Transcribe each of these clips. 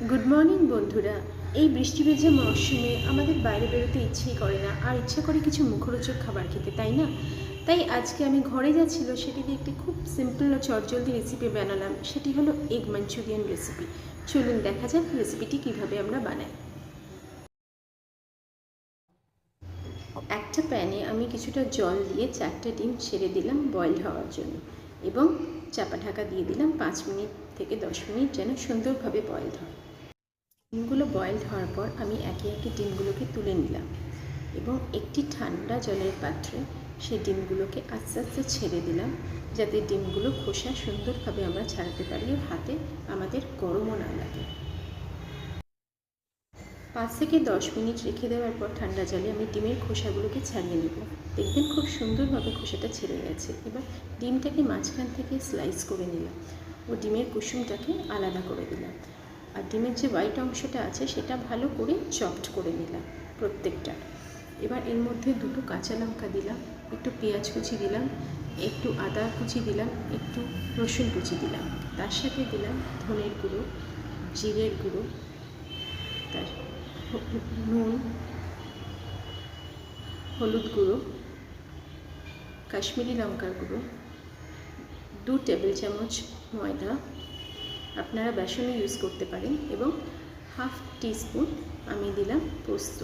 Good morning বন্ধুরা। এই বৃষ্টি ভেজা মরশুমে আমাদের বাইরে বেরোতে ইচ্ছেই করে না, আর ইচ্ছা করে কিছু মুখরোচক খাবার খেতে, তাই না? তাই আজকে আমি ঘরে যা ছিল সেটি দিয়ে একটি খুব সিম্পল ও চটজলদি রেসিপি বানালাম। সেটি হলো এগ মাঞ্চুরিয়ান রেসিপি। চলুন দেখা যাক রেসিপিটি কিভাবে আমরা বানাই। একটা প্যানে আমি কিছুটা জল দিয়ে 4টে ডিম ছেড়ে দিলাম বয়েল হওয়ার জন্য, এবং চাপা ঢাকা দিয়ে দিলাম 5 মিনিট থেকে 10 মিনিট যেন সুন্দরভাবে বয়েলড হয়। ডিমগুলো বয়েলড হওয়ার পর আমি একে একে ডিমগুলোকে তুলে নিলাম এবং একটি ঠান্ডা জলের পাত্রে সেই ডিমগুলোকে আস্তে আস্তে ছেড়ে দিলাম, যাতে ডিমগুলো খোসা সুন্দরভাবে আমরা ছাড়াতে পারি, হাতে আমাদের গরমও না লাগে। 5 থেকে 10 মিনিট রেখে দেওয়ার পর ঠান্ডা জলে আমি ডিমের খোসাগুলোকে ছাড়িয়ে নেব। দেখবেন খুব সুন্দরভাবে খোসাটা ছেড়ে গেছে। এবার ডিমটাকে মাঝখান থেকে স্লাইস করে নিলাম ও ডিমের কুসুমটাকে আলাদা করে দিলাম। আর ডিমের যে হোয়াইট অংশটা আছে সেটা ভালো করে চপড করে নিলাম প্রত্যেকটা। এবার এর মধ্যে 2টো কাঁচা লঙ্কা দিলাম, একটু পেঁয়াজ কুচি দিলাম, একটু আদা কুচি দিলাম, একটু রসুন কুচি দিলাম। তার সাথে দিলাম ধনের গুঁড়ো, জিরের গুঁড়ো, তার নুন, হলুদ গুঁড়ো, কাশ্মীরি লঙ্কার গুঁড়ো, 2 টেবিল চামচ ময়দা, আপনারা বেসনও ইউজ করতে পারেন, এবং হাফ টিস্পুন আমি দিলাম পোস্ত।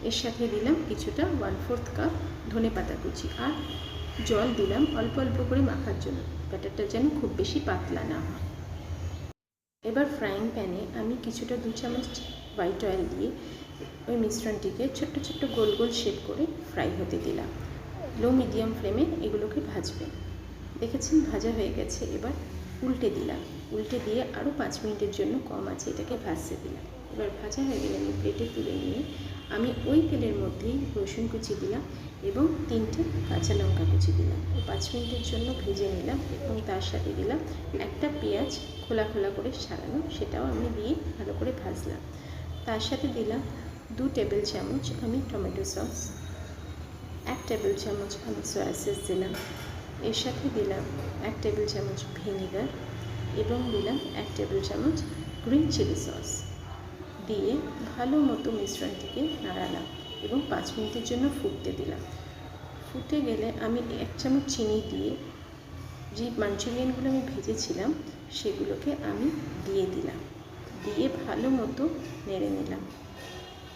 এর সাথে দিলাম কিছুটা 1/4 কাপ ধনে পাতা কুচি, আর জল দিলাম অল্প অল্প করে মাখার জন্য, ব্যাটারটা যেন খুব বেশি পাতলা না হয়। এবার ফ্রাইং প্যানে আমি কিছুটা 2 চামচ হোয়াইট অয়েল দিয়ে ওই মিশ্রণটিকে ছোট্ট ছোট্ট গোল গোল শেপ করে ফ্রাই হতে দিলাম। লো মিডিয়াম ফ্লেমে এগুলোকে ভাজবেন। দেখেছেন ভাজা হয়ে গেছে। এবার উল্টে দিলাম, উল্টে দিয়ে আরও 5 মিনিটের জন্য কম আছে এটাকে ভাজতে দিলাম। এবার ভাজা হয়ে গেলে আমি প্লেটে তুলে নিয়ে আমি ওই তেলের মধ্যেই রসুন কুচি দিলাম এবং 3টে কাঁচা লঙ্কা কুচি দিলাম ও 5 মিনিটের জন্য ভেজে নিলাম, এবং তার সাথে দিলাম একটা পেঁয়াজ খোলা খোলা করে ছাড়ানো, সেটাও আমি দিয়ে ভালো করে ভাজলাম। তার সাথে দিলাম 2 টেবিল চামচ আমি টমেটো সস, 1 টেবিল চামচ আমি সয়া সস দিলাম, এর সাথে দিলাম 1 টেবিল চামচ ভিনিগার, এবং দিলাম 1 টেবিল চামচ গ্রিন চিলি সস। দিয়ে ভালো মতো মিশ্রণটিকে নাড়ালাম এবং 5 মিনিটের জন্য ফুটতে দিলাম। ফুটে গেলে আমি 1 চামচ চিনি দিয়ে যে মাঞ্চুরিয়ানগুলো আমি ভেজেছিলাম সেগুলোকে আমি দিয়ে দিলাম, দিয়ে ভালো মতো নেড়ে নিলাম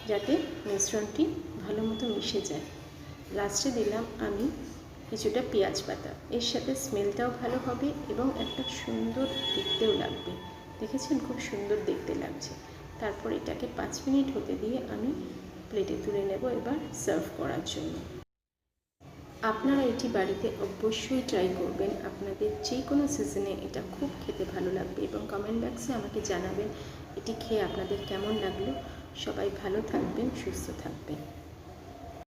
যাতে মিশ্রণটি ভালো মতো মিশে যায়। লাস্টে দিলাম আমি কিছুটা পেঁয়াজ পাতা, এর সাথে স্মেলটাও ভালো হবে এবং একটা সুন্দর দেখতেও লাগবে। দেখেছেন খুব সুন্দর দেখতে লাগছে। তারপর এটাকে 5 মিনিট হতে দিয়ে আমি প্লেটে তুলে নেব এবার সার্ভ করার জন্য। আপনারা এটি বাড়িতে অবশ্যই ট্রাই করবেন। আপনাদের যে কোনো সিজনে এটা খুব খেতে ভালো লাগবে, এবং কমেন্ট বক্সে আমাকে জানাবেন এটি খেয়ে আপনাদের কেমন লাগলো। সবাই ভালো থাকবেন, সুস্থ থাকবেন।